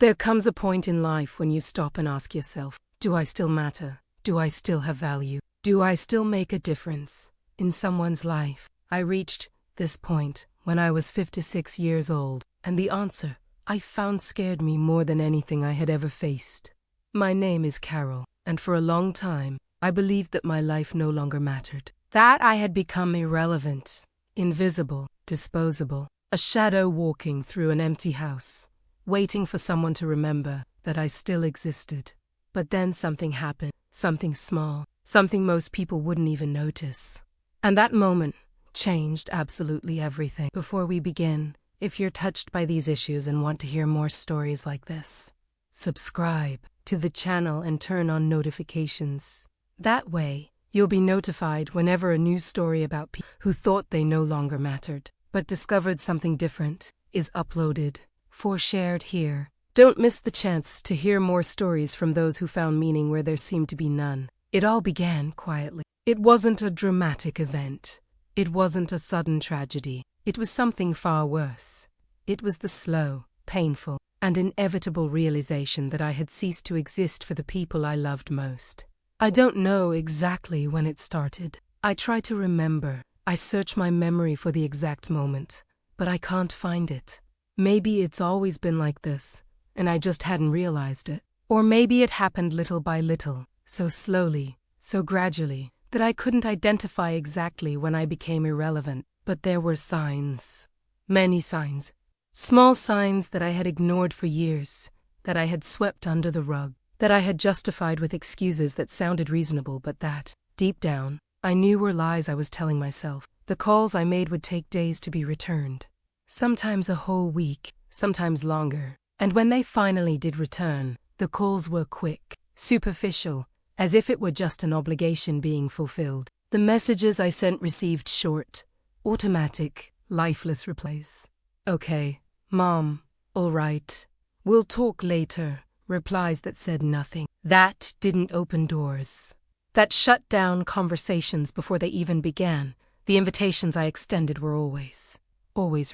There comes a point in life when you stop and ask yourself, do I still matter? Do I still have value? Do I still make a difference in someone's life? I reached this point when I was 56 years old, and the answer I found scared me more than anything I had ever faced. My name is Carol, and for a long time, I believed that my life no longer mattered, that I had become irrelevant, invisible, disposable, a shadow walking through an empty house, waiting for someone to remember that I still existed. But then something happened, something small, something most people wouldn't even notice. And that moment changed absolutely everything. Before we begin, if you're touched by these issues and want to hear more stories like this, subscribe to the channel and turn on notifications. That way, you'll be notified whenever a new story about people who thought they no longer mattered, but discovered something different, is uploaded for shared here. Don't miss the chance to hear more stories from those who found meaning where there seemed to be none. It all began quietly. It wasn't a dramatic event. It wasn't a sudden tragedy. It was something far worse. It was the slow, painful, and inevitable realization that I had ceased to exist for the people I loved most. I don't know exactly when it started. I try to remember. I search my memory for the exact moment, but I can't find it. Maybe it's always been like this, and I just hadn't realized it. Or maybe it happened little by little, so slowly, so gradually, that I couldn't identify exactly when I became irrelevant. But there were signs. Many signs. Small signs that I had ignored for years, that I had swept under the rug, that I had justified with excuses that sounded reasonable but that, deep down, I knew were lies I was telling myself. The calls I made would take days to be returned. Sometimes a whole week, sometimes longer. And when they finally did return, the calls were quick, superficial, as if it were just an obligation being fulfilled. The messages I sent received short, automatic, lifeless replies. Okay, Mom, all right. We'll talk later. Replies that said nothing. That didn't open doors. That shut down conversations before they even began. The invitations I extended were always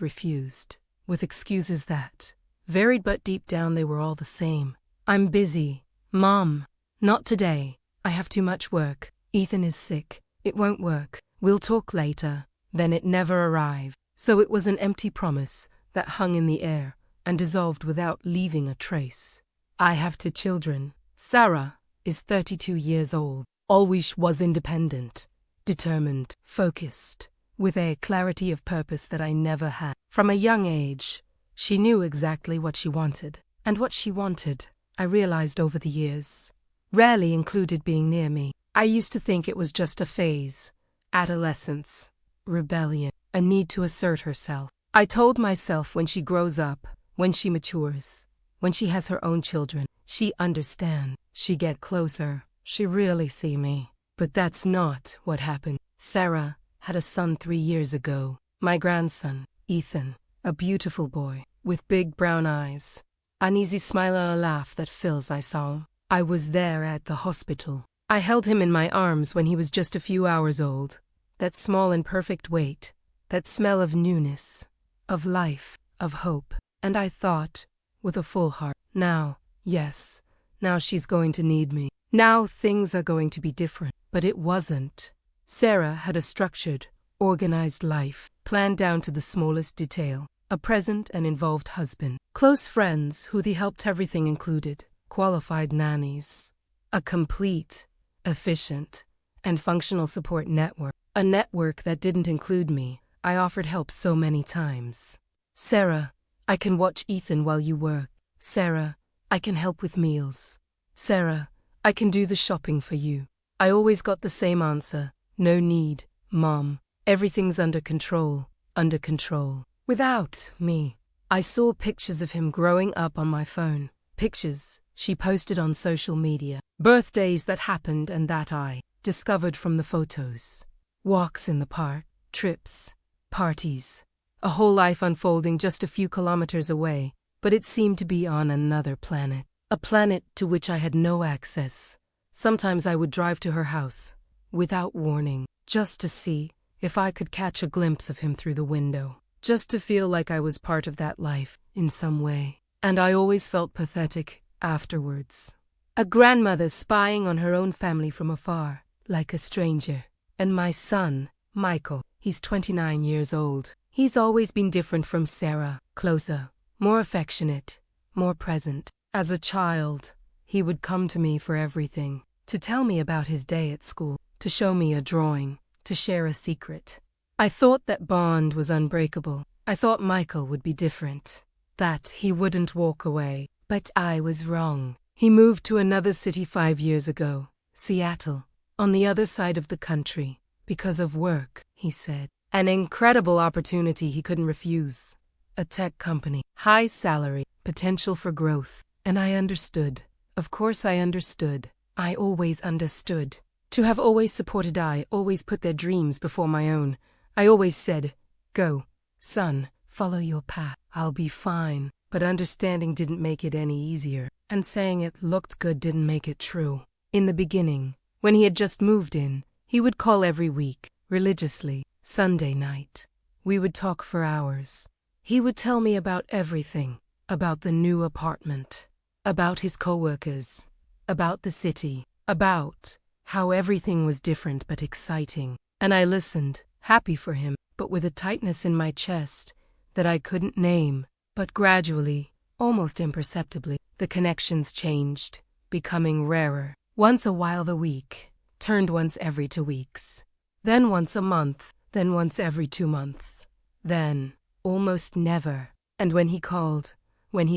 refused, with excuses that, varied but deep down they were all the same. I'm busy. Mom, not today. I have too much work. Ethan is sick. It won't work. We'll talk later. Then it never arrived. So it was an empty promise that hung in the air and dissolved without leaving a trace. I have 2 children. Sarah is 32 years old. Always was independent, determined, focused, with a clarity of purpose that I never had. From a young age, she knew exactly what she wanted. And what she wanted, I realized over the years, rarely included being near me. I used to think it was just a phase, adolescence, rebellion, a need to assert herself. I told myself when she grows up, when she matures, when she has her own children, she understand, she get closer, she really see me. But that's not what happened. Sarah had a son 3 years ago, my grandson, Ethan, a beautiful boy, with big brown eyes, an easy smile and a laugh that fills I saw him. I was there at the hospital. I held him in my arms when he was just a few hours old. That small and perfect weight, that smell of newness, of life, of hope. And I thought, with a full heart, now, yes, now she's going to need me. Now things are going to be different. But it wasn't. Sarah had a structured, organized life, planned down to the smallest detail. A present and involved husband. Close friends who the helped everything included. Qualified nannies. A complete, efficient, and functional support network. A network that didn't include me. I offered help so many times. Sarah, I can watch Ethan while you work. Sarah, I can help with meals. Sarah, I can do the shopping for you. I always got the same answer. No need, Mom. Everything's under control. Under control. Without me. I saw pictures of him growing up on my phone. Pictures she posted on social media. Birthdays that happened and that I discovered from the photos. Walks in the park. Trips. Parties. A whole life unfolding just a few kilometers away. But it seemed to be on another planet. A planet to which I had no access. Sometimes I would drive to her house, without warning, just to see if I could catch a glimpse of him through the window. Just to feel like I was part of that life, in some way. And I always felt pathetic afterwards. A grandmother spying on her own family from afar, like a stranger. And my son, Michael, he's 29 years old. He's always been different from Sarah, closer, more affectionate, more present. As a child, he would come to me for everything, to tell me about his day at school, to show me a drawing, to share a secret. I thought that bond was unbreakable. I thought Michael would be different, that he wouldn't walk away. But I was wrong. He moved to another city 5 years ago, Seattle, on the other side of the country, because of work, he said. An incredible opportunity he couldn't refuse. A tech company, high salary, potential for growth. And I understood. Of course I understood. I always understood. To have always supported, I always put their dreams before my own. I always said, "Go, son, follow your path. I'll be fine." But understanding didn't make it any easier. And saying it looked good didn't make it true. In the beginning, when he had just moved in, he would call every week, religiously, Sunday night. We would talk for hours. He would tell me about everything, about the new apartment, about his coworkers, about the city, about how everything was different but exciting. And I listened, happy for him, but with a tightness in my chest that I couldn't name. But gradually, almost imperceptibly, the connections changed, becoming rarer. Once a while a week, turned once every 2 weeks. Then once a month, then once every 2 months. Then, almost never. And when he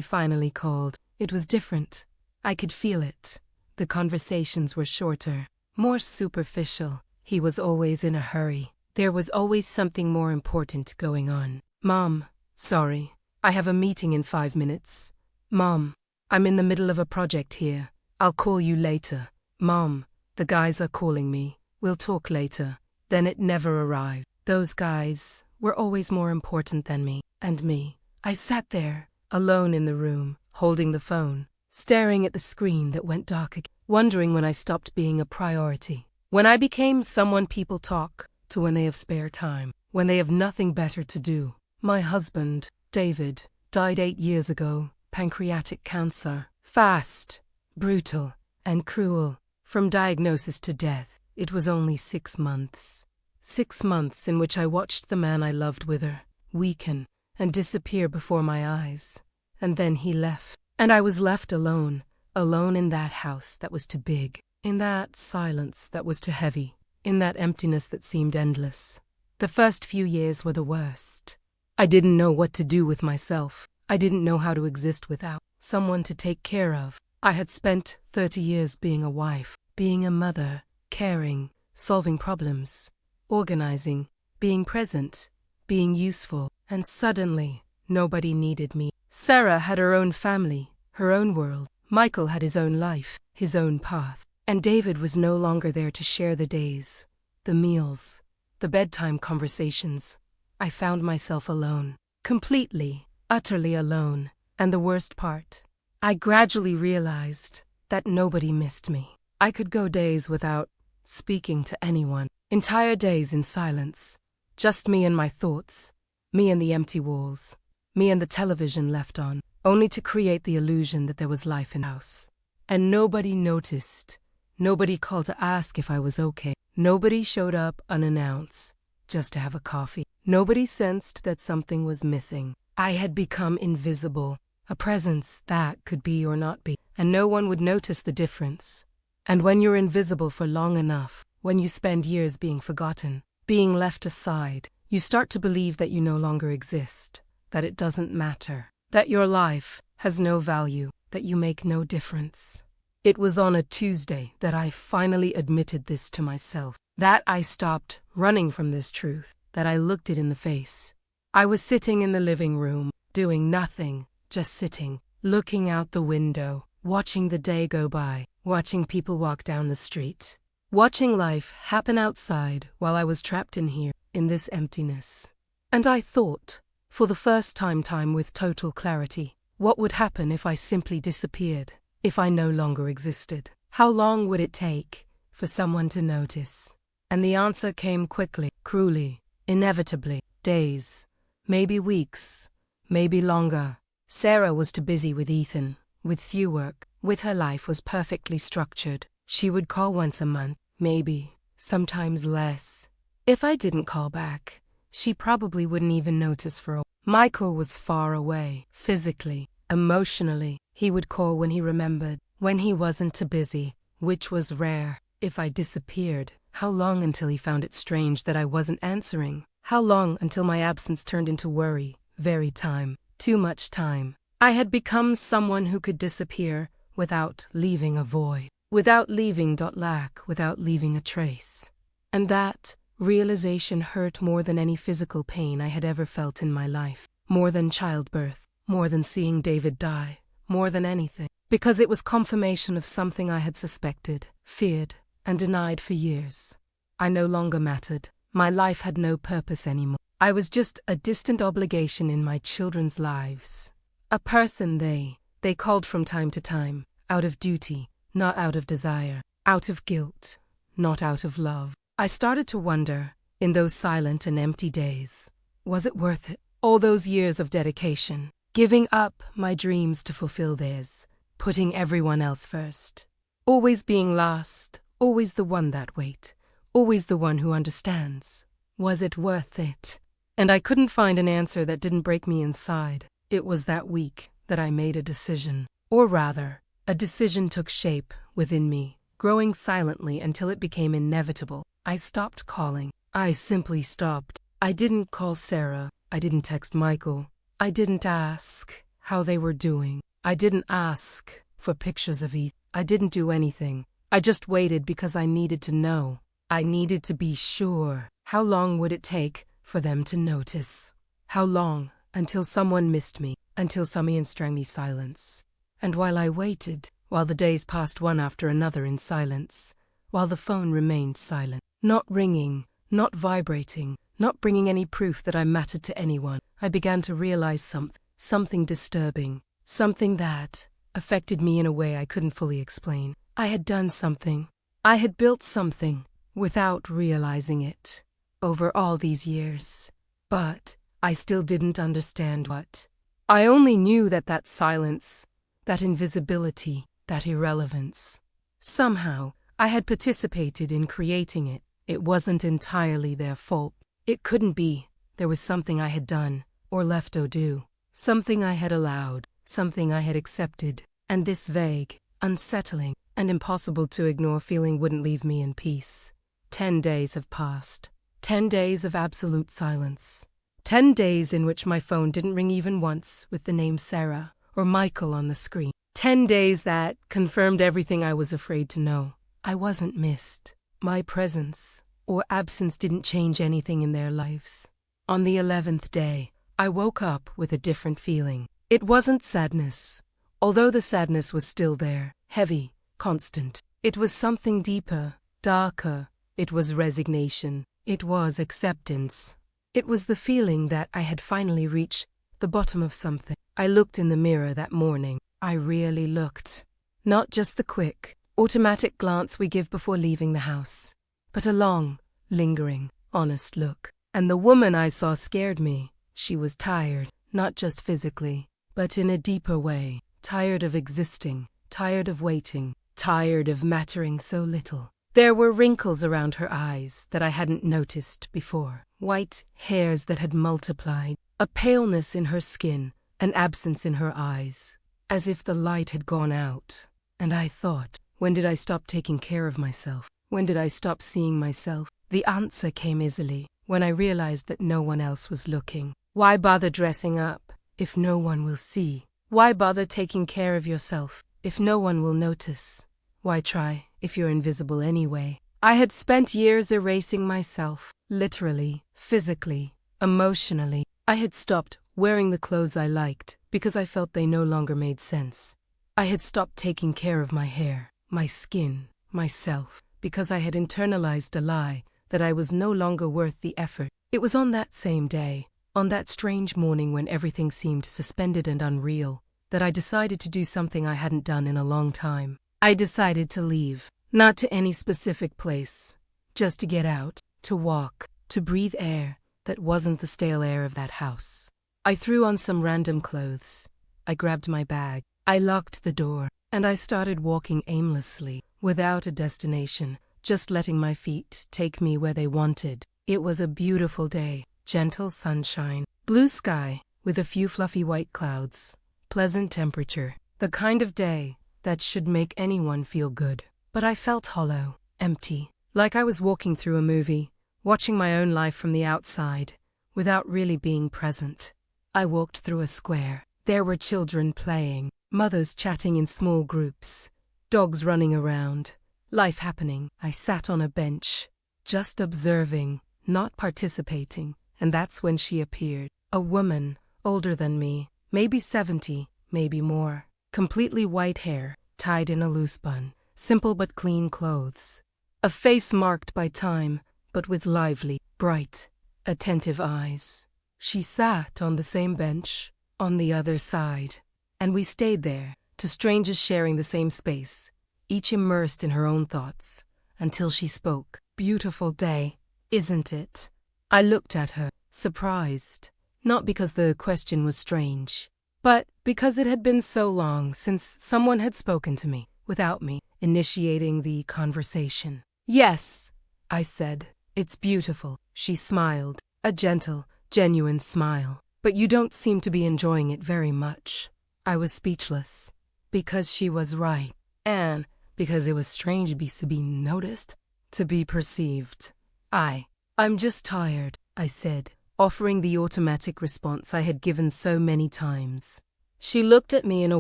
finally called, it was different. I could feel it. The conversations were shorter, more superficial. He was always in a hurry. There was always something more important going on. "Mom, sorry. I have a meeting in 5 minutes. Mom, I'm in the middle of a project here. I'll call you later. Mom, the guys are calling me. We'll talk later." Then it never arrived. Those guys were always more important than me. And me. I sat there, alone in the room, holding the phone, staring at the screen that went dark again, wondering when I stopped being a priority. When I became someone people talk to when they have spare time, when they have nothing better to do. My husband, David, died 8 years ago, pancreatic cancer. Fast, brutal, and cruel. From diagnosis to death, it was only 6 months. 6 months in which I watched the man I loved wither, weaken, and disappear before my eyes. And then he left. And I was left alone, alone in that house that was too big, in that silence that was too heavy, in that emptiness that seemed endless. The first few years were the worst. I didn't know what to do with myself. I didn't know how to exist without someone to take care of. I had spent 30 years being a wife, being a mother, caring, solving problems, organizing, being present, being useful, and suddenly, nobody needed me. Sarah had her own family, her own world. Michael had his own life, his own path. And David was no longer there to share the days, the meals, the bedtime conversations. I found myself alone, completely, utterly alone. And the worst part, I gradually realized that nobody missed me. I could go days without speaking to anyone, entire days in silence, just me and my thoughts, me and the empty walls, me and the television left on, only to create the illusion that there was life in the house. And nobody noticed, nobody called to ask if I was okay, nobody showed up unannounced, just to have a coffee. Nobody sensed that something was missing. I had become invisible, a presence that could be or not be, and no one would notice the difference. And when you're invisible for long enough, when you spend years being forgotten, being left aside, you start to believe that you no longer exist, that it doesn't matter, that your life has no value, that you make no difference. It was on a Tuesday that I finally admitted this to myself, that I stopped running from this truth, that I looked it in the face. I was sitting in the living room, doing nothing, just sitting, looking out the window, watching the day go by, watching people walk down the street, watching life happen outside while I was trapped in here, in this emptiness. And I thought, for the first time with total clarity, what would happen if I simply disappeared, if I no longer existed? How long would it take for someone to notice? And the answer came quickly, cruelly, inevitably. Days, maybe weeks, maybe longer. Sarah was too busy with Ethan, with few work, with her life was perfectly structured. She would call once a month, maybe, sometimes less. If I didn't call back, she probably wouldn't even notice for a while. Michael was far away, physically, emotionally. He would call when he remembered, when he wasn't too busy, which was rare. If I disappeared, how long until he found it strange that I wasn't answering? How long until my absence turned into worry? Very time. Too much time. I had become someone who could disappear without leaving a void, without leaving lack, without leaving a trace. And that realization hurt more than any physical pain I had ever felt in my life, more than childbirth, more than seeing David die, more than anything, because it was confirmation of something I had suspected, feared, and denied for years. I no longer mattered. My life had no purpose anymore. I was just a distant obligation in my children's lives. A person they called from time to time, out of duty, not out of desire, out of guilt, not out of love. I started to wonder, in those silent and empty days, was it worth it? All those years of dedication, giving up my dreams to fulfill theirs, putting everyone else first. Always being last, always the one that waits, always the one who understands. Was it worth it? And I couldn't find an answer that didn't break me inside. It was that week that I made a decision. Or rather, a decision took shape within me, growing silently until it became inevitable. I stopped calling. I simply stopped. I didn't call Sarah. I didn't text Michael. I didn't ask how they were doing. I didn't ask for pictures of Ethan. I didn't do anything. I just waited because I needed to know. I needed to be sure. How long would it take for them to notice? How long until someone missed me, until someone strang me silence? And while I waited, while the days passed one after another in silence, while the phone remained silent, not ringing, not vibrating, not bringing any proof that I mattered to anyone, I began to realize something disturbing, something that affected me in a way I couldn't fully explain. I had done something. I had built something without realizing it over all these years. But I still didn't understand what. I only knew that silence, that invisibility, that irrelevance. Somehow, I had participated in creating it. It wasn't entirely their fault. It couldn't be. There was something I had done, or left to do. Something I had allowed, something I had accepted. And this vague, unsettling, and impossible to ignore feeling wouldn't leave me in peace. 10 days have passed. 10 days of absolute silence. 10 days in which my phone didn't ring even once with the name Sarah or Michael on the screen. 10 days that confirmed everything I was afraid to know. I wasn't missed. My presence or absence didn't change anything in their lives. On the 11th day, I woke up with a different feeling. It wasn't sadness, although the sadness was still there, heavy, constant. It was something deeper, darker. It was resignation. It was acceptance. It was the feeling that I had finally reached the bottom of something. I looked in the mirror that morning. I really looked. Not just the quick, automatic glance we give before leaving the house, but a long, lingering, honest look. And the woman I saw scared me. She was tired, not just physically, but in a deeper way. Tired of existing, tired of waiting, tired of mattering so little. There were wrinkles around her eyes that I hadn't noticed before, white hairs that had multiplied, a paleness in her skin, an absence in her eyes, as if the light had gone out. And I thought, when did I stop taking care of myself? When did I stop seeing myself? The answer came easily, when I realized that no one else was looking. Why bother dressing up if no one will see? Why bother taking care of yourself if no one will notice? Why try if you're invisible anyway? I had spent years erasing myself, literally, physically, emotionally. I had stopped wearing the clothes I liked because I felt they no longer made sense. I had stopped taking care of my hair, my skin, myself, because I had internalized a lie that I was no longer worth the effort. It was on that same day, on that strange morning when everything seemed suspended and unreal, that I decided to do something I hadn't done in a long time. I decided to leave, not to any specific place, just to get out, to walk, to breathe air that wasn't the stale air of that house. I threw on some random clothes, I grabbed my bag. I locked the door, and I started walking aimlessly, without a destination, just letting my feet take me where they wanted. It was a beautiful day, gentle sunshine, blue sky, with a few fluffy white clouds, pleasant temperature, the kind of day that should make anyone feel good. But I felt hollow, empty, like I was walking through a movie, watching my own life from the outside, without really being present. I walked through a square. There were children playing, mothers chatting in small groups, dogs running around, life happening. I sat on a bench, just observing, not participating, and that's when she appeared. A woman, older than me, maybe 70, maybe more, completely white hair, tied in a loose bun, simple but clean clothes. A face marked by time, but with lively, bright, attentive eyes. She sat on the same bench, on the other side, and we stayed there, two strangers sharing the same space, each immersed in her own thoughts, until she spoke. Beautiful day, isn't it? I looked at her, surprised, not because the question was strange, but because it had been so long since someone had spoken to me, without me initiating the conversation. Yes, I said, it's beautiful. She smiled, a gentle, genuine smile. But you don't seem to be enjoying it very much. I was speechless, because she was right, and because it was strange to be noticed, to be perceived. I'm just tired, I said, offering the automatic response I had given so many times. She looked at me in a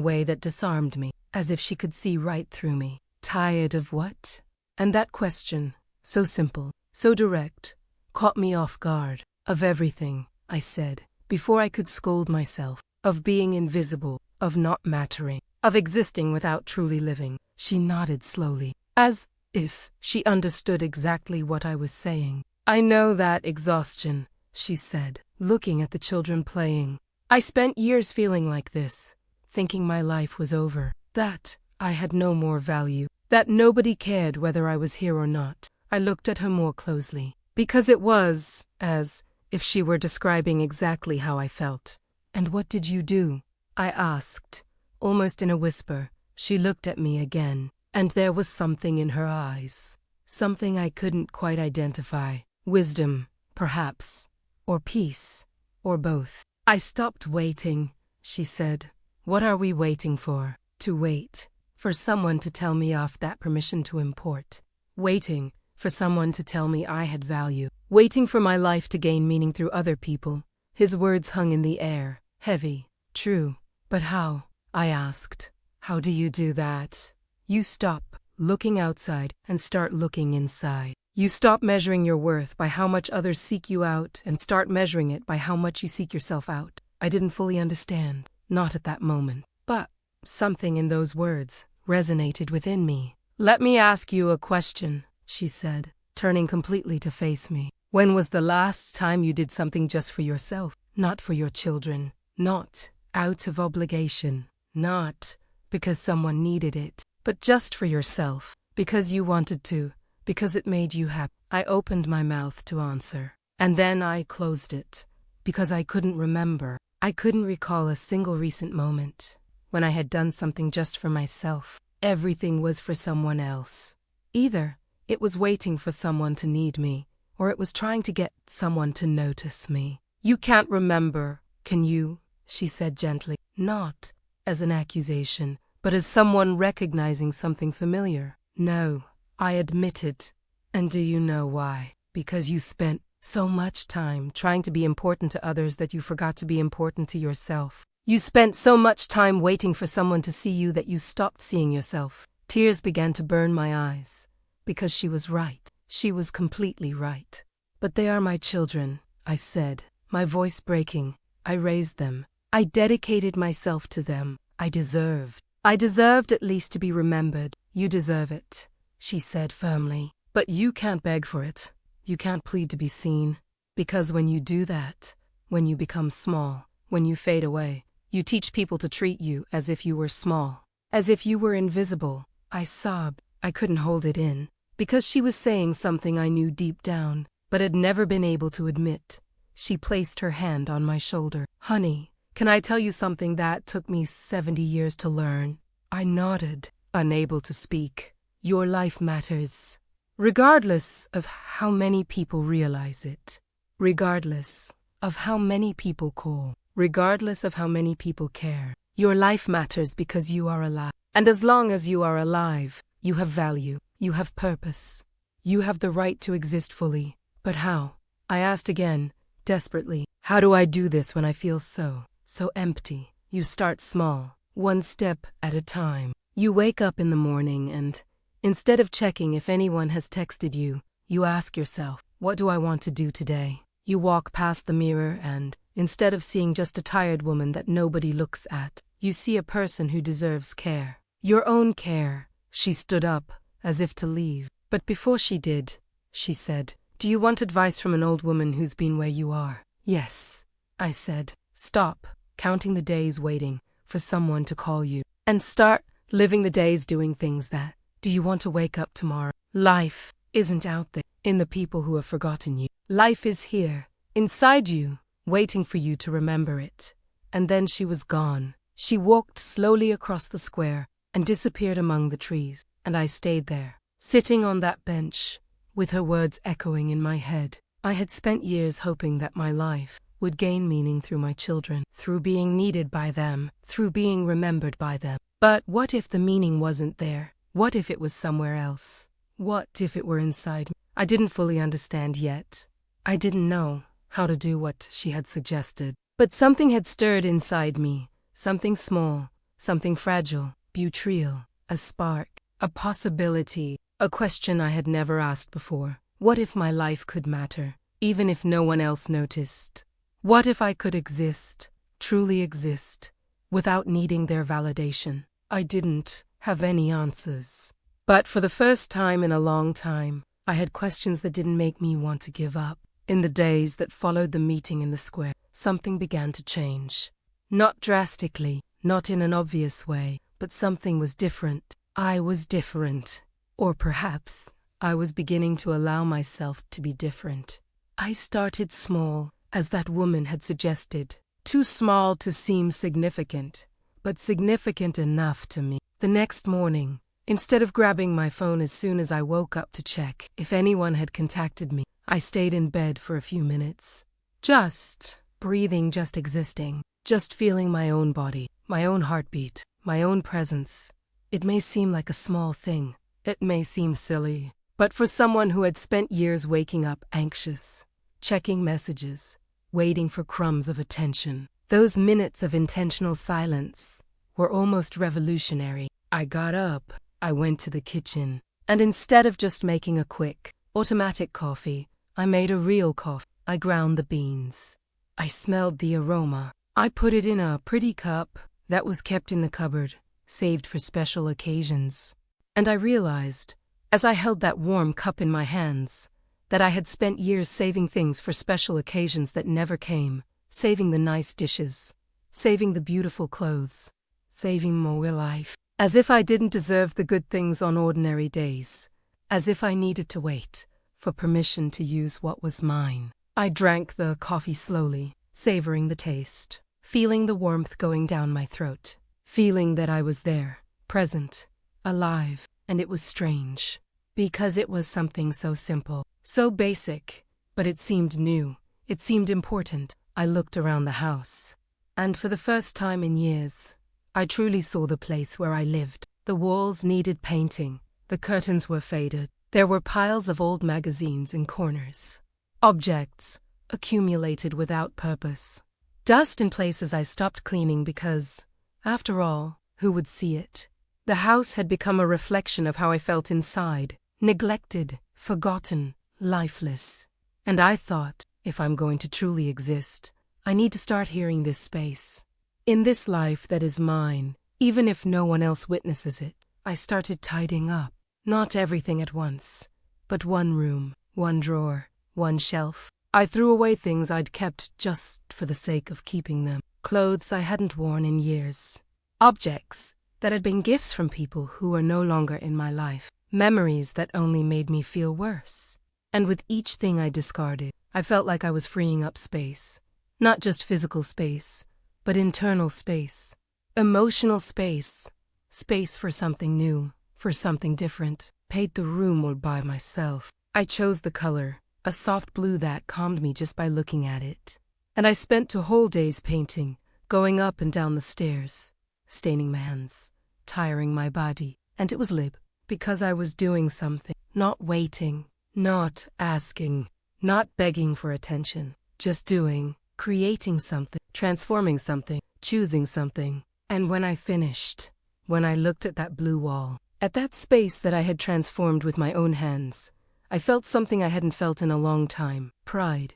way that disarmed me, as if she could see right through me. Tired of what? And that question, so simple, so direct, caught me off guard. Of everything, I said, before I could scold myself, of being invisible, of not mattering, of existing without truly living. She nodded slowly, as if she understood exactly what I was saying. I know that exhaustion, she said, looking at the children playing. I spent years feeling like this, thinking my life was over, that I had no more value, that nobody cared whether I was here or not. I looked at her more closely, because it was as if she were describing exactly how I felt. And what did you do? I asked, almost in a whisper. She looked at me again, and there was something in her eyes, something I couldn't quite identify. Wisdom, perhaps, or peace, or both. I stopped waiting, she said. What are we waiting for? To wait, for someone to tell me off, that permission to import. Waiting for someone to tell me I had value. Waiting for my life to gain meaning through other people. His words hung in the air, heavy, true. But how? I asked. How do you do that? You stop looking outside and start looking inside. You stop measuring your worth by how much others seek you out and start measuring it by how much you seek yourself out. I didn't fully understand, not at that moment, but something in those words resonated within me. Let me ask you a question, she said, turning completely to face me. When was the last time you did something just for yourself, not for your children, not out of obligation, not because someone needed it, but just for yourself, because you wanted to, because it made you happy? I opened my mouth to answer, and then I closed it, because I couldn't remember. I couldn't recall a single recent moment when I had done something just for myself. Everything was for someone else. Either it was waiting for someone to need me, or it was trying to get someone to notice me. You can't remember, can you? She said gently, not as an accusation, but as someone recognizing something familiar. No, I admitted. And do you know why? Because you spent so much time trying to be important to others that you forgot to be important to yourself. You spent so much time waiting for someone to see you that you stopped seeing yourself. Tears began to burn my eyes, because she was right. She was completely right. But they are my children, I said, my voice breaking. I raised them. I dedicated myself to them. I deserved at least to be remembered. You deserve it, she said firmly. But you can't beg for it. You can't plead to be seen. Because when you do that, when you become small, when you fade away, you teach people to treat you as if you were small, as if you were invisible. I sobbed. I couldn't hold it in, because she was saying something I knew deep down, but had never been able to admit. She placed her hand on my shoulder. Honey, Can I tell you something that took me 70 years to learn? I nodded, unable to speak. Your life matters, regardless of how many people realize it, regardless of how many people call, regardless of how many people care. Your life matters because you are alive. And as long as you are alive, you have value, you have purpose. You have the right to exist fully. But how? I asked again, desperately. How do I do this when I feel so empty? You start small, one step at a time. You wake up in the morning and, instead of checking if anyone has texted you, you ask yourself, what do I want to do today? You walk past the mirror and, instead of seeing just a tired woman that nobody looks at, you see a person who deserves care. Your own care. She stood up, as if to leave. But before she did, she said, do you want advice from an old woman who's been where you are? Yes, I said. Stop counting the days waiting for someone to call you, and start living the days doing things that. Do you want to wake up tomorrow? Life isn't out there in the people who have forgotten you. Life is here, inside you, waiting for you to remember it. And then she was gone. She walked slowly across the square and disappeared among the trees, and I stayed there, sitting on that bench, with her words echoing in my head. I had spent years hoping that my life would gain meaning through my children, through being needed by them, through being remembered by them. But what if the meaning wasn't there? What if it was somewhere else? What if it were inside me? I didn't fully understand yet. I didn't know how to do what she had suggested. But something had stirred inside me, something small, something fragile, butyrial, a spark, a possibility, a question I had never asked before. What if my life could matter, even if no one else noticed? What if I could exist, truly exist, without needing their validation? I didn't have any answers. But for the first time in a long time, I had questions that didn't make me want to give up. In the days that followed the meeting in the square, something began to change. Not drastically, not in an obvious way, but something was different. I was different. Or perhaps I was beginning to allow myself to be different. I started small, as that woman had suggested. Too small to seem significant, but significant enough to me. The next morning, instead of grabbing my phone as soon as I woke up to check if anyone had contacted me, I stayed in bed for a few minutes. Just breathing, just existing, just feeling my own body, my own heartbeat, my own presence. It may seem like a small thing. It may seem silly. But for someone who had spent years waking up anxious, checking messages, waiting for crumbs of attention, those minutes of intentional silence were almost revolutionary. I got up, I went to the kitchen, and instead of just making a quick, automatic coffee, I made a real coffee. I ground the beans. I smelled the aroma. I put it in a pretty cup that was kept in the cupboard, saved for special occasions. And I realized, as I held that warm cup in my hands, that I had spent years saving things for special occasions that never came, saving the nice dishes, saving the beautiful clothes, saving more life. As if I didn't deserve the good things on ordinary days, as if I needed to wait for permission to use what was mine. I drank the coffee slowly, savoring the taste, feeling the warmth going down my throat, feeling that I was there, present, alive, and it was strange, because it was something so simple, so basic, but it seemed new, it seemed important. I looked around the house, and for the first time in years, I truly saw the place where I lived. The walls needed painting, the curtains were faded, there were piles of old magazines in corners, objects accumulated without purpose, dust in places I stopped cleaning because, after all, who would see it? The house had become a reflection of how I felt inside, neglected, forgotten, lifeless. And I thought, if I'm going to truly exist, I need to start hearing this space. In this life that is mine, even if no one else witnesses it, I started tidying up. Not everything at once, but one room, one drawer, one shelf. I threw away things I'd kept just for the sake of keeping them. Clothes I hadn't worn in years. Objects that had been gifts from people who were no longer in my life. Memories that only made me feel worse. And with each thing I discarded, I felt like I was freeing up space. Not just physical space, but internal space. Emotional space. Space for something new, for something different. Paint the room all by myself. I chose the color, a soft blue that calmed me just by looking at it. And I spent 2 whole days painting, going up and down the stairs, staining my hands, tiring my body. And it was lib, because I was doing something, not waiting, not asking, not begging for attention, just doing, creating something, transforming something, choosing something. And when I finished, when I looked at that blue wall, at that space that I had transformed with my own hands, I felt something I hadn't felt in a long time. Pride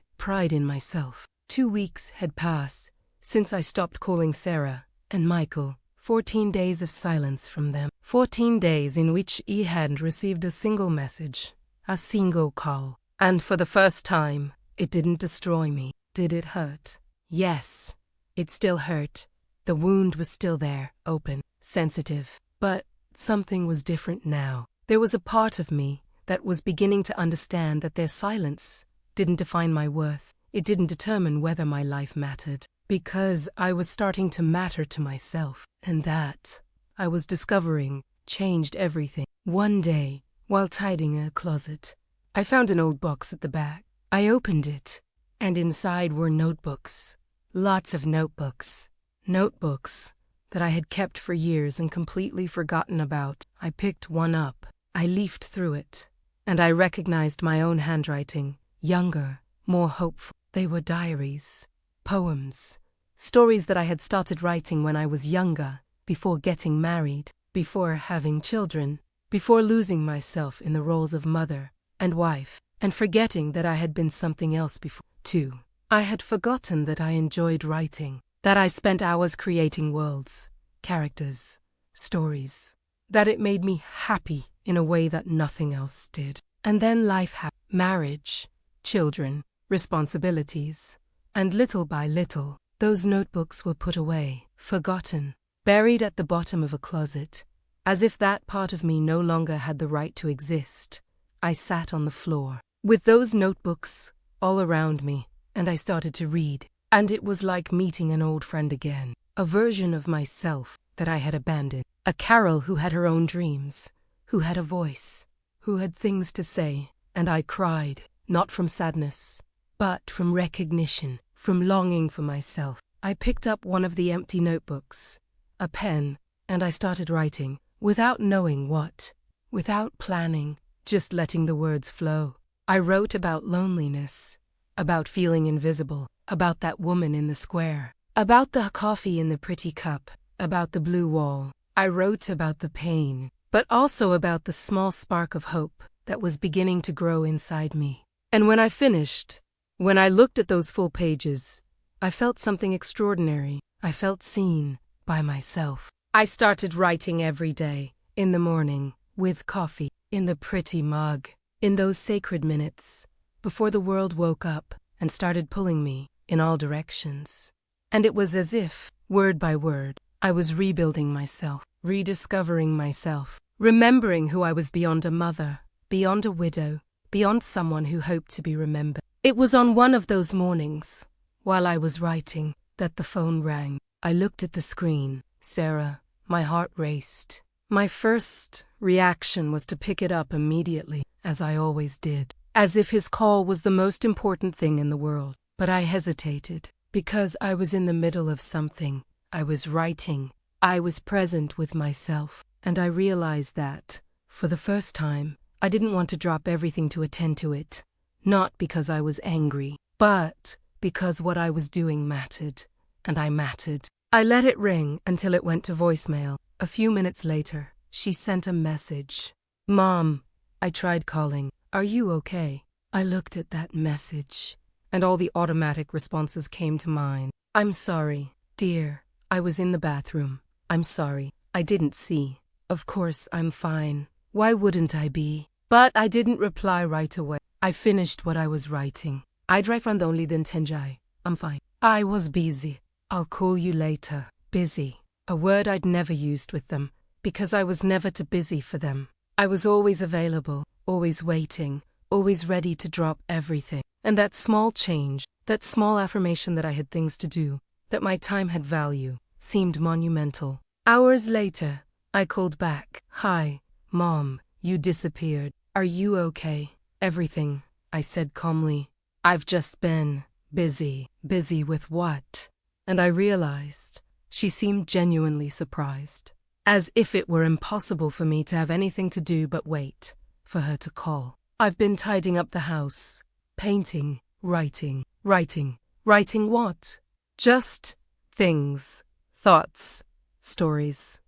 in myself. 2 weeks had passed since I stopped calling Sarah and Michael. 14 days of silence from them. 14 days in which he hadn't received a single message, a single call. And for the first time, it didn't destroy me. Did it hurt? Yes, it still hurt. The wound was still there, open, sensitive. But something was different now. There was a part of me that was beginning to understand that their silence didn't define my worth. It didn't determine whether my life mattered. Because I was starting to matter to myself. And that, I was discovering, changed everything. One day, while tidying a closet, I found an old box at the back. I opened it, and inside were notebooks. Lots of notebooks. Notebooks that I had kept for years and completely forgotten about. I picked one up. I leafed through it, and I recognized my own handwriting. Younger, more hopeful. They were diaries, poems, stories that I had started writing when I was younger, before getting married, before having children, before losing myself in the roles of mother and wife, and forgetting that I had been something else before, too. I had forgotten that I enjoyed writing, that I spent hours creating worlds, characters, stories, that it made me happy in a way that nothing else did. And then life happened. Marriage, children, responsibilities, and little by little, those notebooks were put away, forgotten, buried at the bottom of a closet, as if that part of me no longer had the right to exist. I sat on the floor, with those notebooks all around me, and I started to read. And it was like meeting an old friend again, a version of myself that I had abandoned. A Carol who had her own dreams, who had a voice, who had things to say. And I cried, not from sadness, but from recognition, from longing for myself. I picked up one of the empty notebooks, a pen, and I started writing, without knowing what, without planning, just letting the words flow. I wrote about loneliness, about feeling invisible, about that woman in the square, about the coffee in the pretty cup, about the blue wall. I wrote about the pain, but also about the small spark of hope that was beginning to grow inside me. And when I finished, when I looked at those full pages, I felt something extraordinary. I felt seen by myself. I started writing every day, in the morning, with coffee, in the pretty mug, in those sacred minutes, before the world woke up and started pulling me in all directions. And it was as if, word by word, I was rebuilding myself, rediscovering myself, remembering who I was beyond a mother, beyond a widow, beyond someone who hoped to be remembered. It was on one of those mornings, while I was writing, that the phone rang. I looked at the screen. Sarah, my heart raced. My first reaction was to pick it up immediately, as I always did, as if his call was the most important thing in the world. But I hesitated, because I was in the middle of something. I was writing. I was present with myself. And I realized that, for the first time, I didn't want to drop everything to attend to it. Not because I was angry, but because what I was doing mattered. And I mattered. I let it ring until it went to voicemail. A few minutes later, she sent a message. Mom, I tried calling. Are you okay? I looked at that message, and all the automatic responses came to mind. I'm sorry, dear. I was in the bathroom. I'm sorry. I didn't see. Of course I'm fine. Why wouldn't I be? But I didn't reply right away. I finished what I was writing. I drive on only then Tenjai. I'm fine. I was busy. I'll call you later. Busy. A word I'd never used with them, because I was never too busy for them. I was always available, always waiting, always ready to drop everything. And that small change, that small affirmation that I had things to do, that my time had value, seemed monumental. Hours later, I called back. "Hi, Mom, you disappeared. Are you okay?" "Everything," I said calmly. "I've just been busy." "Busy with what?" And I realized she seemed genuinely surprised, as if it were impossible for me to have anything to do but wait for her to call. "I've been tidying up the house, painting, writing." Writing what? "Just things, thoughts, stories."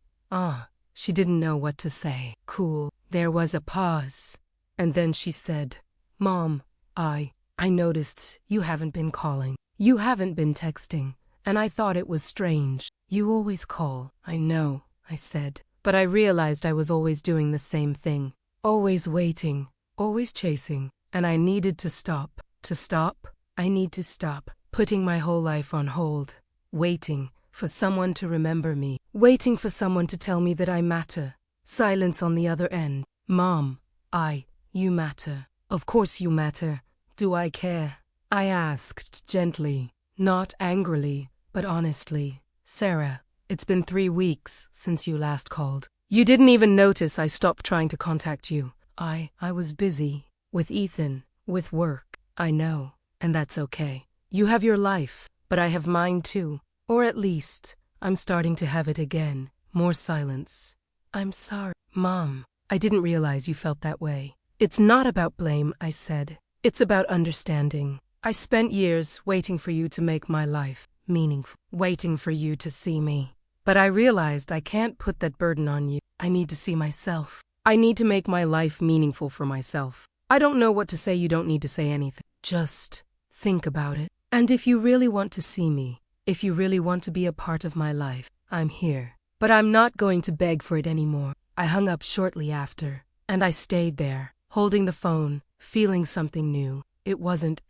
She didn't know what to say. Cool. There was a pause, and then she said, "Mom, I noticed you haven't been calling. You haven't been texting, and I thought it was strange. You always call." "I know," I said, but I realized I was always doing the same thing. Always waiting, always chasing, and I needed to stop. To stop? I need to stop putting my whole life on hold, waiting for someone to remember me, waiting for someone to tell me that I matter. Silence on the other end. "Mom, you matter." "Of course you matter. Do I care?" I asked gently, not angrily, but honestly. "Sarah, it's been 3 weeks since you last called. You didn't even notice I stopped trying to contact you." I was busy. With Ethan, with work. "I know, and that's okay. You have your life, but I have mine too. Or at least, I'm starting to have it again." More silence. "I'm sorry, Mom. I didn't realize you felt that way." "It's not about blame," I said. "It's about understanding. I spent years waiting for you to make my life meaningful, waiting for you to see me. But I realized I can't put that burden on you. I need to see myself. I need to make my life meaningful for myself. I don't know what to say. You don't need to say anything. Just think about it. And if you really want to see me, if you really want to be a part of my life, I'm here. But I'm not going to beg for it anymore." I hung up shortly after, and I stayed there, holding the phone, feeling something new. It wasn't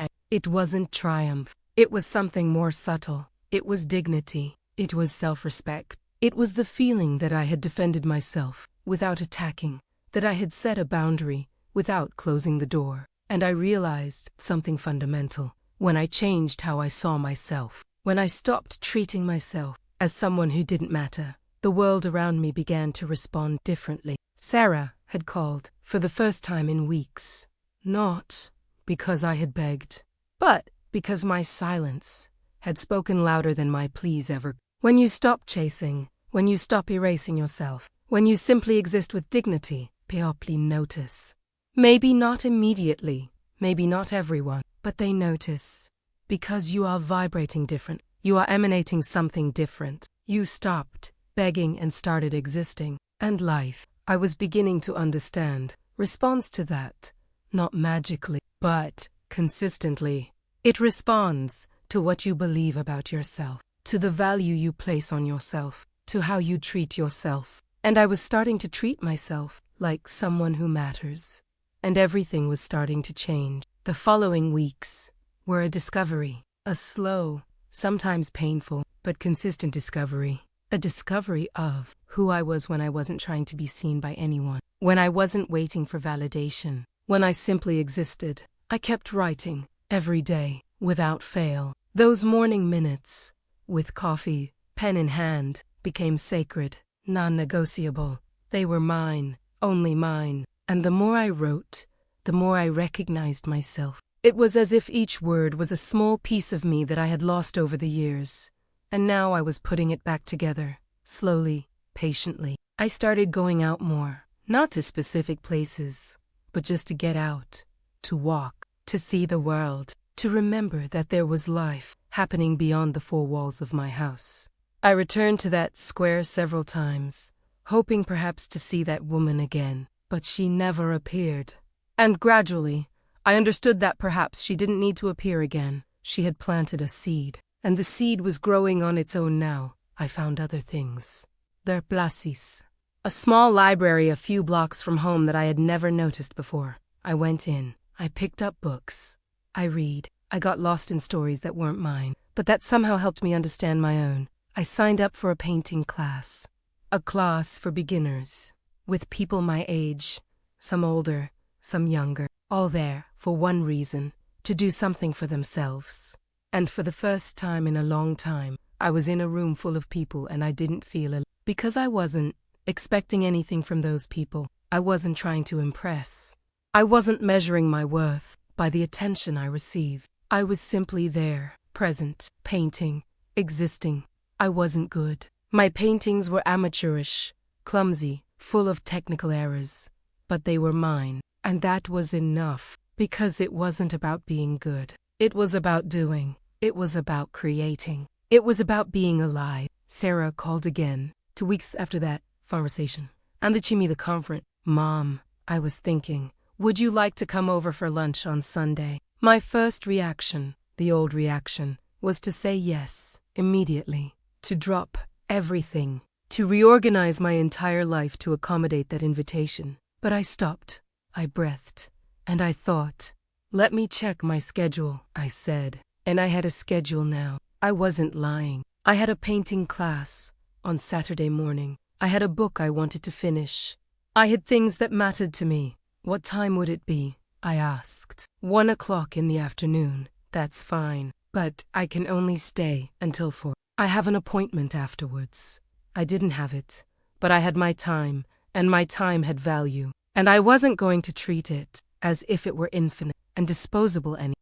triumph. It was something more subtle. It was dignity. It was self-respect. It was the feeling that I had defended myself without attacking, that I had set a boundary without closing the door. And I realized something fundamental when I changed how I saw myself. When I stopped treating myself as someone who didn't matter, the world around me began to respond differently. Sarah had called for the first time in weeks. Not because I had begged, but because my silence had spoken louder than my pleas ever. When you stop chasing, when you stop erasing yourself, when you simply exist with dignity, people notice. Maybe not immediately, maybe not everyone, but they notice. Because you are vibrating different. You are emanating something different. You stopped begging and started existing. And life, I was beginning to understand, responds to that. Not magically, but consistently. It responds to what you believe about yourself, to the value you place on yourself, to how you treat yourself. And I was starting to treat myself like someone who matters. And everything was starting to change. The following weeks were a discovery, a slow, sometimes painful, but consistent discovery. A discovery of who I was when I wasn't trying to be seen by anyone, when I wasn't waiting for validation, when I simply existed. I kept writing every day, without fail. Those morning minutes, with coffee, pen in hand, became sacred, non-negotiable. They were mine, only mine. And the more I wrote, the more I recognized myself. It was as if each word was a small piece of me that I had lost over the years. And now I was putting it back together, slowly, patiently. I started going out more, not to specific places, but just to get out, to walk, to see the world, to remember that there was life happening beyond the 4 walls of my house. I returned to that square several times, hoping perhaps to see that woman again, but she never appeared. And gradually, I understood that perhaps she didn't need to appear again. She had planted a seed, and the seed was growing on its own now. I found other things. Their places. A small library a few blocks from home that I had never noticed before. I went in. I picked up books. I read. I got lost in stories that weren't mine, but that somehow helped me understand my own. I signed up for a painting class. A class for beginners, with people my age, some older, some younger, all there for one reason, to do something for themselves. And for the first time in a long time, I was in a room full of people and I didn't feel alone. Because I wasn't expecting anything from those people. I wasn't trying to impress. I wasn't measuring my worth by the attention I received. I was simply there, present, painting, existing. I wasn't good. My paintings were amateurish, clumsy, full of technical errors. But they were mine, and that was enough, because it wasn't about being good. It was about doing. It was about creating. It was about being alive. Sarah called again, 2 weeks after that conversation. And the Jimmy the conference. Mom, I was thinking, would you like to come over for lunch on Sunday? My first reaction, the old reaction, was to say yes, immediately. To drop everything. To reorganize my entire life to accommodate that invitation. But I stopped. I breathed. And I thought. Let me check my schedule, I said. And I had a schedule now. I wasn't lying. I had a painting class on Saturday morning. I had a book I wanted to finish. I had things that mattered to me. What time would it be? I asked. 1 o'clock in the afternoon. That's fine. But I can only stay until 4. I have an appointment afterwards. I didn't have it. But I had my time, and my time had value. And I wasn't going to treat it as if it were infinite and disposable any.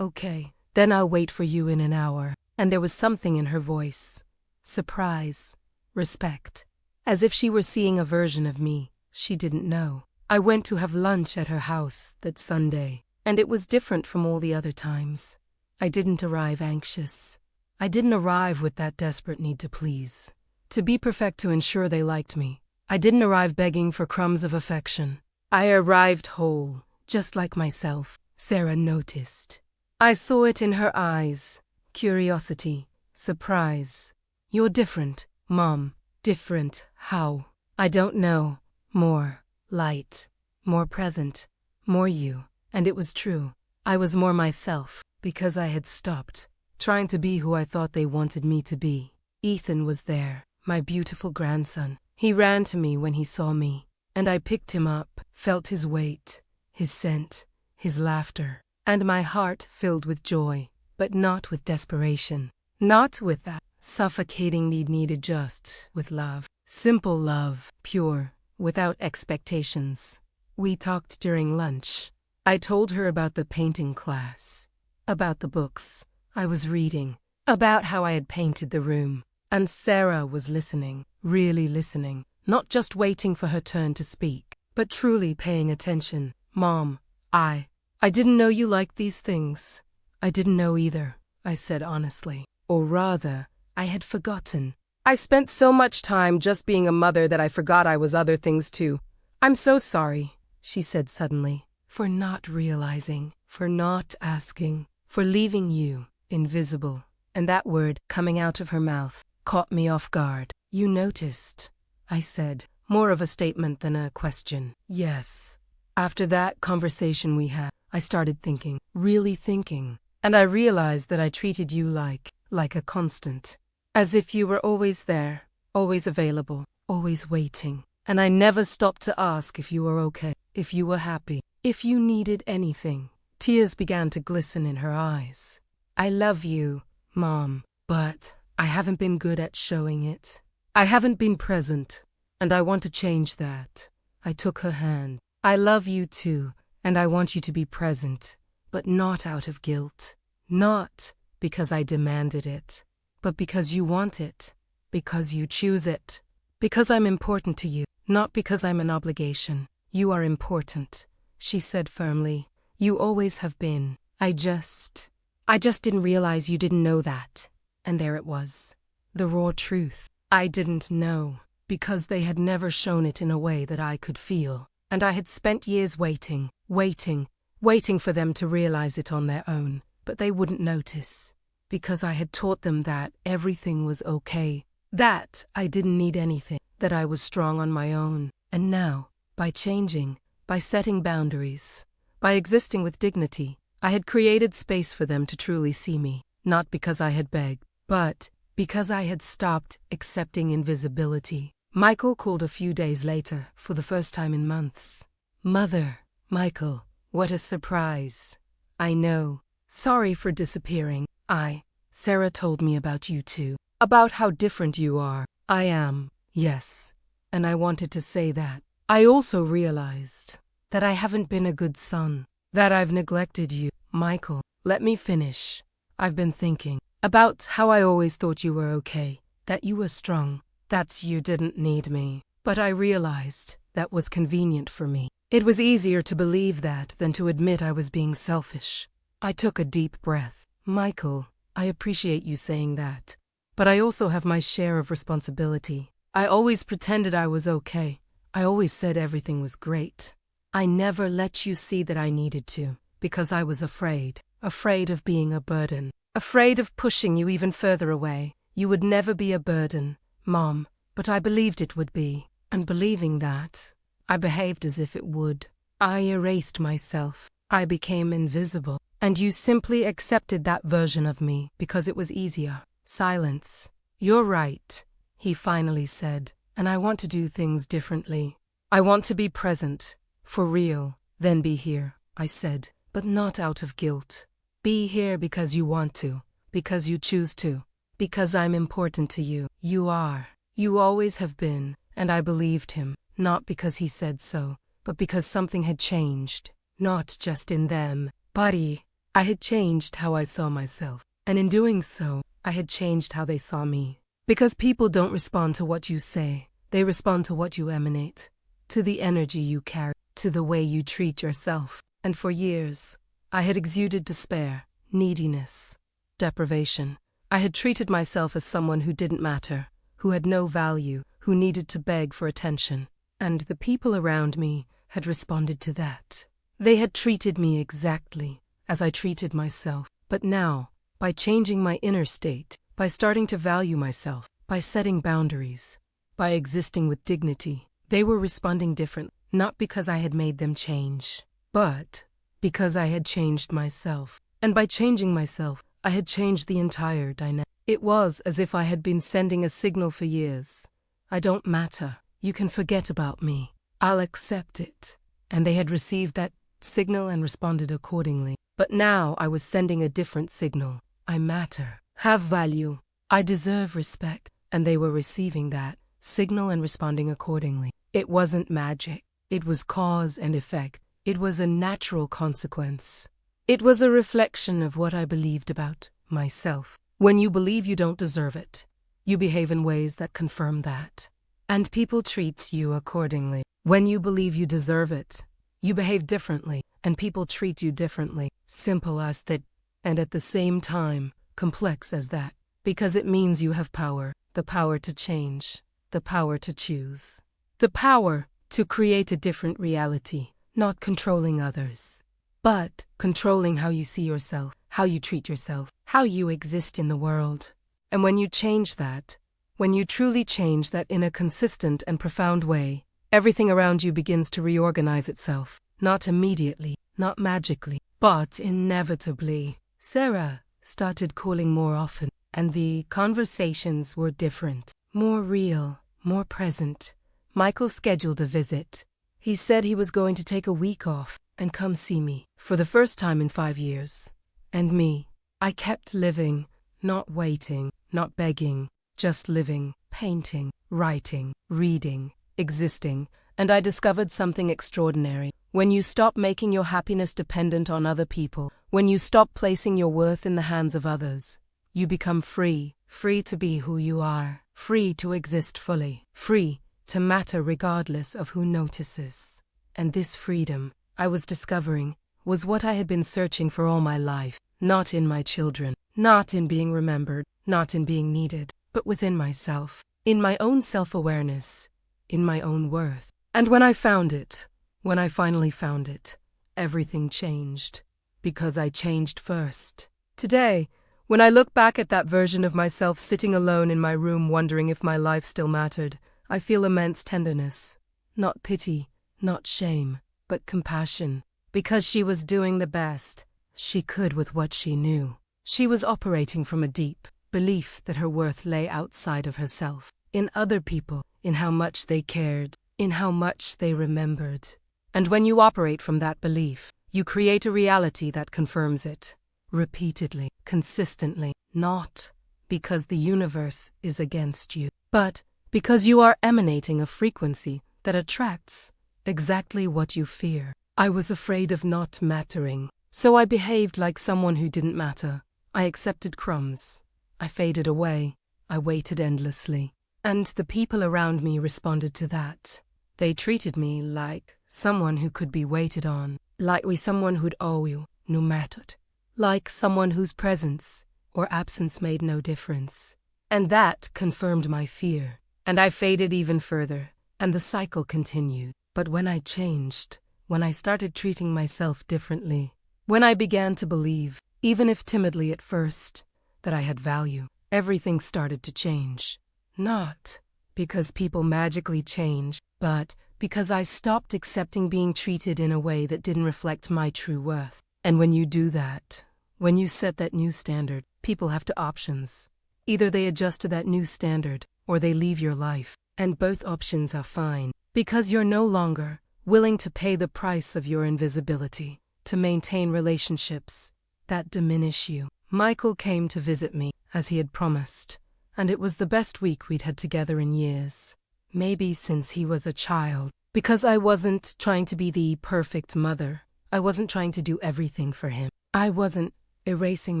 Okay. Then I'll wait for you in an hour. And there was something in her voice. Surprise. Respect. As if she were seeing a version of me she didn't know. I went to have lunch at her house that Sunday, and it was different from all the other times. I didn't arrive anxious. I didn't arrive with that desperate need to please, to be perfect to ensure they liked me. I didn't arrive begging for crumbs of affection. I arrived whole, just like myself. Sarah noticed. I saw it in her eyes. Curiosity, surprise. You're different, Mom. Different how? I don't know. More light, more present, more you. And it was true. I was more myself, because I had stopped trying to be who I thought they wanted me to be. Ethan was there, my beautiful grandson. He ran to me when he saw me, and I picked him up, felt his weight, his scent, his laughter, and my heart filled with joy, but not with desperation. Not with that suffocating need needed, just with love. Simple love, pure, without expectations. We talked during lunch. I told her about the painting class, about the books I was reading, about how I had painted the room. And Sarah was listening, really listening, not just waiting for her turn to speak, but truly paying attention. Mom, I didn't know you liked these things. I didn't know either, I said honestly. Or rather, I had forgotten. I spent so much time just being a mother that I forgot I was other things too. I'm so sorry, she said suddenly, for not realizing, for not asking, for leaving you invisible. And that word coming out of her mouth caught me off guard. You noticed, I said, more of a statement than a question. Yes. After that conversation we had, I started thinking, really thinking, and I realized that I treated you like a constant. As if you were always there, always available, always waiting. And I never stopped to ask if you were okay, if you were happy, if you needed anything. Tears began to glisten in her eyes. I love you, Mom, but I haven't been good at showing it. I haven't been present, and I want to change that. I took her hand. I love you too, and I want you to be present, but not out of guilt. Not because I demanded it. But because you want it, because you choose it, because I'm important to you, not because I'm an obligation. You are important, she said firmly. You always have been. I just didn't realize you didn't know that. And there it was. The raw truth. I didn't know, because they had never shown it in a way that I could feel. And I had spent years waiting for them to realize it on their own. But they wouldn't notice. Because I had taught them that everything was okay, that I didn't need anything, that I was strong on my own. And now, by changing, by setting boundaries, by existing with dignity, I had created space for them to truly see me, not because I had begged, but because I had stopped accepting invisibility. Michael called a few days later, for the first time in months. Mother, Michael, what a surprise. I know. Sorry for disappearing. I Sarah told me about you too. About how different you are. I am, yes. And I wanted to say that. I also realized that I haven't been a good son. That I've neglected you. Michael, let me finish. I've been thinking about how I always thought you were okay. That you were strong. That you didn't need me. But I realized that was convenient for me. It was easier to believe that than to admit I was being selfish. I took a deep breath. Michael, I appreciate you saying that. But I also have my share of responsibility. I always pretended I was okay. I always said everything was great. I never let you see that I needed to, because I was afraid. Afraid of being a burden. Afraid of pushing you even further away. You would never be a burden, Mom, but I believed it would be. And believing that, I behaved as if it would. I erased myself. I became invisible. And you simply accepted that version of me because it was easier. Silence. You're right, he finally said. And I want to do things differently. I want to be present, for real, then be here, I said, but not out of guilt. Be here because you want to, because you choose to, because I'm important to you. You are. You always have been, and I believed him, not because he said so, but because something had changed. Not just in them, buddy. I had changed how I saw myself, and in doing so, I had changed how they saw me. Because people don't respond to what you say, they respond to what you emanate, to the energy you carry, to the way you treat yourself. And for years, I had exuded despair, neediness, deprivation. I had treated myself as someone who didn't matter, who had no value, who needed to beg for attention. And the people around me had responded to that. They had treated me exactly as I treated myself. But now, by changing my inner state, by starting to value myself, by setting boundaries, by existing with dignity, they were responding differently, not because I had made them change, but because I had changed myself. And by changing myself, I had changed the entire dynamic. It was as if I had been sending a signal for years. I don't matter. You can forget about me. I'll accept it. And they had received that signal and responded accordingly. But now I was sending a different signal. I matter. Have value. I deserve respect. And they were receiving that signal and responding accordingly. It wasn't magic. It was cause and effect. It was a natural consequence. It was a reflection of what I believed about myself. When you believe you don't deserve it, you behave in ways that confirm that. And people treat you accordingly. When you believe you deserve it, you behave differently, and people treat you differently. Simple as that, and at the same time, complex as that. Because it means you have power. The power to change. The power to choose. The power to create a different reality. Not controlling others, but controlling how you see yourself, how you treat yourself, how you exist in the world. And when you change that, when you truly change that in a consistent and profound way, everything around you begins to reorganize itself. Not immediately, not magically, but inevitably. Sarah started calling more often, and the conversations were different, more real, more present. Michael scheduled a visit. He said he was going to take a week off and come see me for the first time in 5 years. And me. I kept living, not waiting, not begging, just living, painting, writing, reading, existing. And I discovered something extraordinary. When you stop making your happiness dependent on other people, when you stop placing your worth in the hands of others, you become free. Free to be who you are. Free to exist fully. Free to matter regardless of who notices. And this freedom, I was discovering, was what I had been searching for all my life. Not in my children, not in being remembered, not in being needed, but within myself, in my own self-awareness, in my own worth. And when I found it, when I finally found it, everything changed. Because I changed first. Today, when I look back at that version of myself sitting alone in my room wondering if my life still mattered, I feel immense tenderness. Not pity, not shame, but compassion. Because she was doing the best she could with what she knew. She was operating from a deep belief that her worth lay outside of herself, in other people, in how much they cared, in how much they remembered. And when you operate from that belief, you create a reality that confirms it. repeatedly, consistently, not because the universe is against you, but because you are emanating a frequency that attracts exactly what you fear. I was afraid of not mattering, so I behaved like someone who didn't matter. I accepted crumbs. I faded away. I waited endlessly. And the people around me responded to that. They treated me like someone who could be waited on, like someone who'd owe you, no matter what, like someone whose presence or absence made no difference. And that confirmed my fear. And I faded even further, and the cycle continued. But when I changed, when I started treating myself differently, when I began to believe, even if timidly at first, that I had value, everything started to change. Not because people magically change, but because I stopped accepting being treated in a way that didn't reflect my true worth. And when you do that, when you set that new standard, people have two options. Either they adjust to that new standard, or they leave your life. And both options are fine, because you're no longer willing to pay the price of your invisibility to maintain relationships that diminish you. Michael came to visit me, as he had promised, and it was the best week we'd had together in years. Maybe since he was a child. Because I wasn't trying to be the perfect mother. I wasn't trying to do everything for him. I wasn't erasing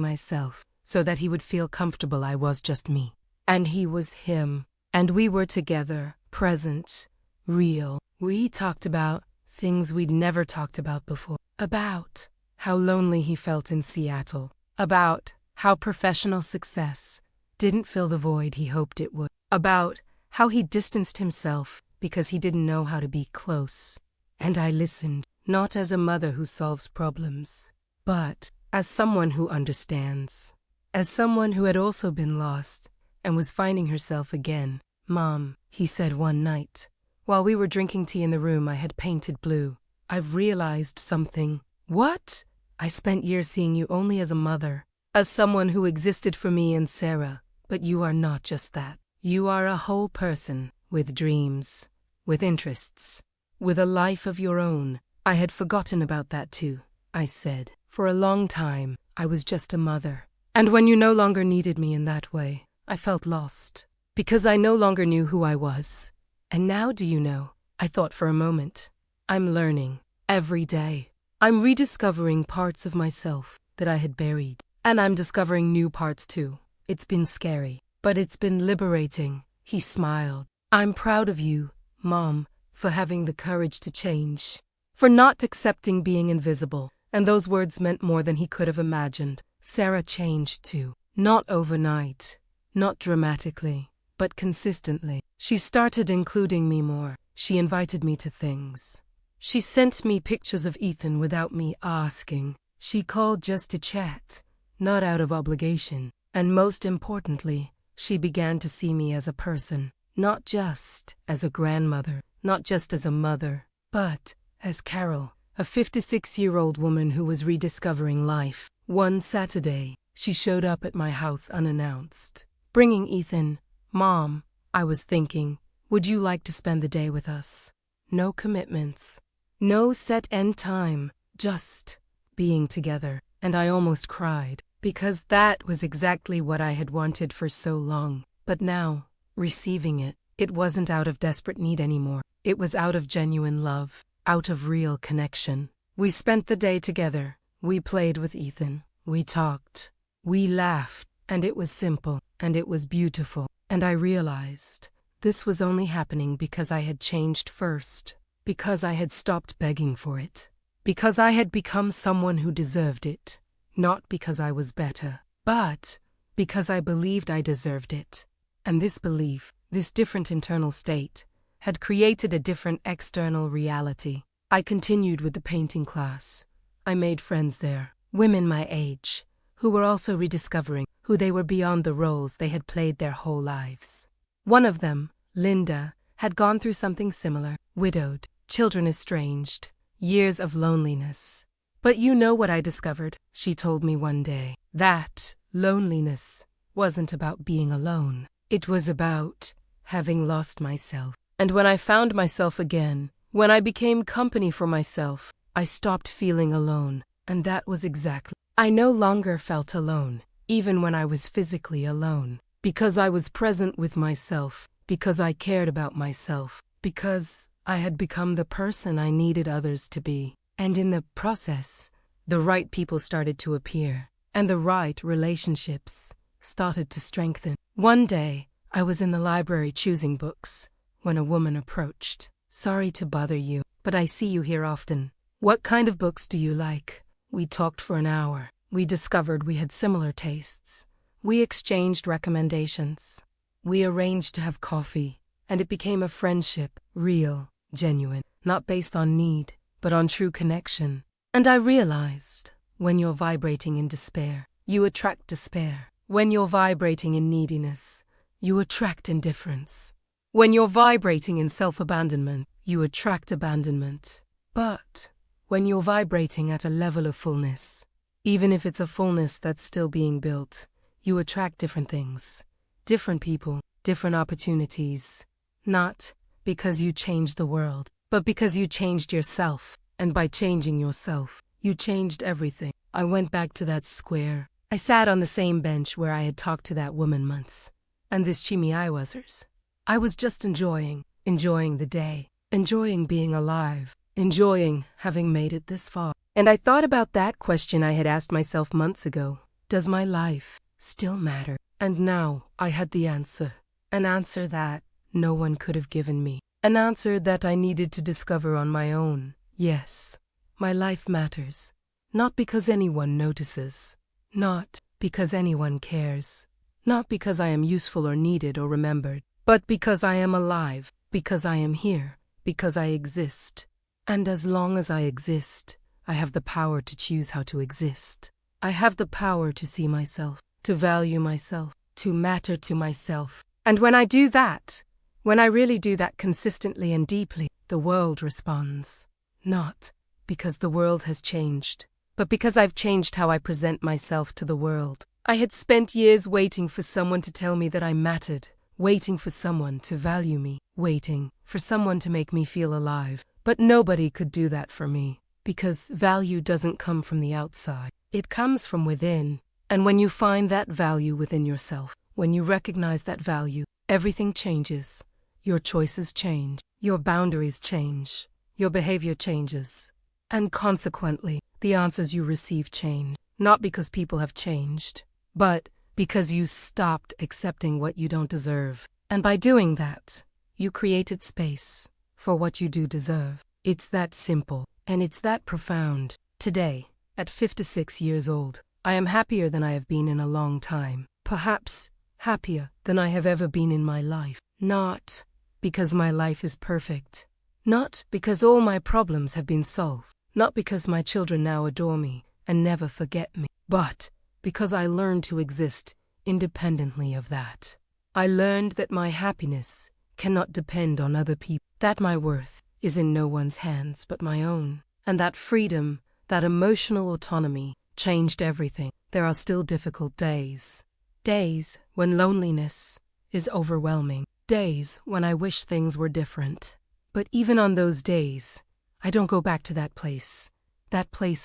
myself so that he would feel comfortable I was just me. And he was him. And we were together, present, real. We talked about things we'd never talked about before. About how lonely he felt in Seattle. About how professional success didn't fill the void he hoped it would. About how he distanced himself because he didn't know how to be close. And I listened, not as a mother who solves problems, but as someone who understands. As someone who had also been lost and was finding herself again. "Mom," he said one night, while we were drinking tea in the room I had painted blue, "I've realized something." "What?" "I spent years seeing you only as a mother, as someone who existed for me and Sarah, but you are not just that. You are a whole person, with dreams, with interests, with a life of your own." "I had forgotten about that too," I said. "For a long time, I was just a mother. And when you no longer needed me in that way, I felt lost. Because I no longer knew who I was. And now do you know?" I thought for a moment. "I'm learning. Every day. I'm rediscovering parts of myself that I had buried. And I'm discovering new parts too. It's been scary, but it's been liberating." He smiled. "I'm proud of you, Mom, for having the courage to change. For not accepting being invisible." And those words meant more than he could have imagined. Sarah changed too. Not overnight. Not dramatically. But consistently. She started including me more. She invited me to things. She sent me pictures of Ethan without me asking. She called just to chat, not out of obligation. And most importantly, she began to see me as a person. Not just as a grandmother, not just as a mother, but as Carol, a 56-year-old woman who was rediscovering life. One Saturday, she showed up at my house unannounced, bringing Ethan. "Mom," I was thinking, "would you like to spend the day with us?" No commitments. No set end time. Just being together. And I almost cried, because that was exactly what I had wanted for so long. But now, receiving it, it wasn't out of desperate need anymore. It was out of genuine love, out of real connection. We spent the day together. We played with Ethan. We talked. We laughed. And it was simple. And it was beautiful. And I realized this was only happening because I had changed first. Because I had stopped begging for it. Because I had become someone who deserved it. Not because I was better, but because I believed I deserved it. And this belief, this different internal state, had created a different external reality. I continued with the painting class. I made friends there, women my age, who were also rediscovering who they were beyond the roles they had played their whole lives. One of them, Linda, had gone through something similar, widowed, children estranged, years of loneliness. "But you know what I discovered," she told me one day. That loneliness wasn't about being alone. It was about having lost myself. And when I found myself again, when I became company for myself, I stopped feeling alone. And that was exactly I no longer felt alone, even when I was physically alone, because I was present with myself, because I cared about myself, because I had become the person I needed others to be. And in the process, the right people started to appear, and the right relationships started to strengthen. One day, I was in the library choosing books when a woman approached. "Sorry to bother you, but I see you here often. What kind of books do you like?" We talked for an hour. We discovered we had similar tastes. We exchanged recommendations. We arranged to have coffee, and it became a friendship, real, genuine, not based on need, but on true connection. And I realized, when you're vibrating in despair, you attract despair. When you're vibrating in neediness, you attract indifference. When you're vibrating in self-abandonment, you attract abandonment. But when you're vibrating at a level of fullness, even if it's a fullness that's still being built, you attract different things, different people, different opportunities. Not because you changed the world, but because you changed yourself. And by changing yourself, you changed everything. I went back to that square. I sat on the same bench where I had talked to that woman months. And this chimiaiwazers. I was just enjoying the day, enjoying being alive, enjoying having made it this far. And I thought about that question I had asked myself months ago. Does my life still matter? And now I had the answer. An answer that no one could have given me. An answer that I needed to discover on my own. Yes, my life matters. Not because anyone notices. Not because anyone cares. Not because I am useful or needed or remembered. But because I am alive. Because I am here. Because I exist. And as long as I exist, I have the power to choose how to exist. I have the power to see myself, to value myself, to matter to myself. And when I do that, when I really do that consistently and deeply, the world responds. Not because the world has changed, but because I've changed how I present myself to the world. I had spent years waiting for someone to tell me that I mattered, waiting for someone to value me, waiting for someone to make me feel alive. But nobody could do that for me, because value doesn't come from the outside. It comes from within. And when you find that value within yourself, when you recognize that value, everything changes. Your choices change. Your boundaries change. Your behavior changes. And consequently, the answers you receive change. Not because people have changed, but because you stopped accepting what you don't deserve. And by doing that, you created space for what you do deserve. It's that simple, and it's that profound. Today, at 56 years old, I am happier than I have been in a long time. Perhaps happier than I have ever been in my life. Not because my life is perfect. Not because all my problems have been solved. Not because my children now adore me and never forget me. But because I learned to exist independently of that. I learned that my happiness cannot depend on other people. That my worth is in no one's hands but my own. And that freedom, that emotional autonomy, changed everything. There are still difficult days. Days when loneliness is overwhelming. Days when I wish things were different. But even on those days, I don't go back to that place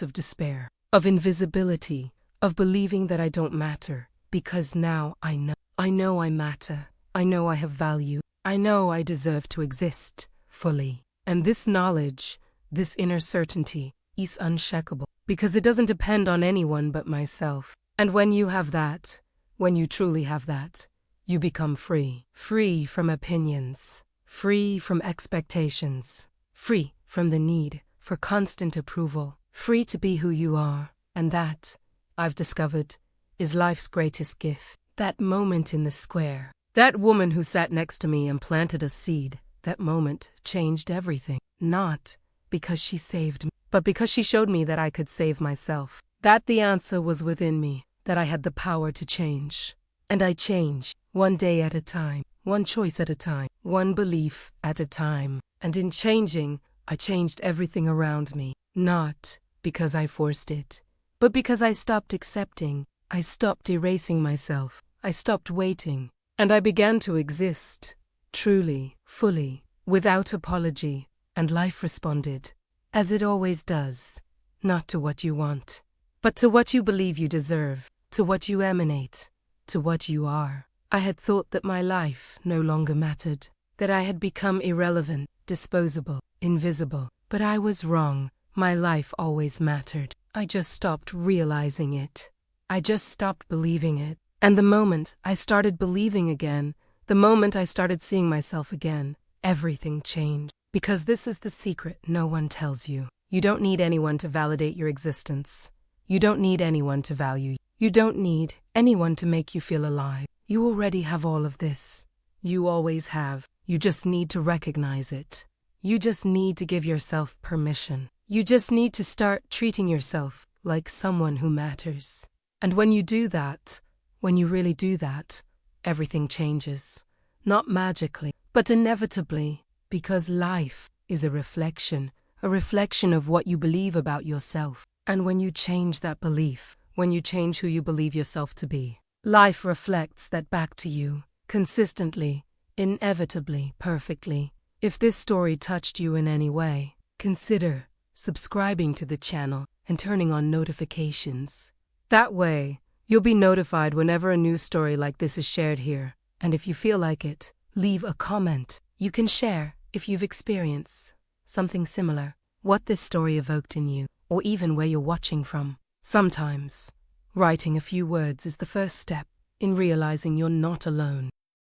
of despair, of invisibility, of believing that I don't matter. Because now I know I matter. I know I have value. I know I deserve to exist fully. And this knowledge, this inner certainty, is unshakable. Because it doesn't depend on anyone but myself. And when you have that, when you truly have that, you become free. Free from opinions. Free from expectations. Free from the need for constant approval. Free to be who you are. And that, I've discovered, is life's greatest gift. That moment in the square. That woman who sat next to me and planted a seed. That moment changed everything. Not because she saved me, but because she showed me that I could save myself. That the answer was within me. That I had the power to change. And I changed, one day at a time, one choice at a time, one belief at a time. And in changing, I changed everything around me. Not because I forced it, but because I stopped accepting. I stopped erasing myself. I stopped waiting. And I began to exist, truly, fully, without apology. And life responded, as it always does, not to what you want, but to what you believe you deserve, to what you emanate, to what you are. I had thought that my life no longer mattered, that I had become irrelevant, disposable, invisible. But I was wrong. My life always mattered. I just stopped realizing it. I just stopped believing it. And the moment I started believing again, the moment I started seeing myself again, everything changed. Because this is the secret no one tells you. You don't need anyone to validate your existence. You don't need anyone to value you. You don't need anyone to make you feel alive. You already have all of this. You always have. You just need to recognize it. You just need to give yourself permission. You just need to start treating yourself like someone who matters. And when you do that, when you really do that, everything changes. Not magically, but inevitably, because life is a reflection of what you believe about yourself. And when you change that belief, when you change who you believe yourself to be, life reflects that back to you, consistently, inevitably, perfectly. If this story touched you in any way, consider subscribing to the channel and turning on notifications. That way, you'll be notified whenever a new story like this is shared here. And if you feel like it, leave a comment. You can share if you've experienced something similar, what this story evoked in you, or even where you're watching from. Sometimes, writing a few words is the first step in realizing you're not alone.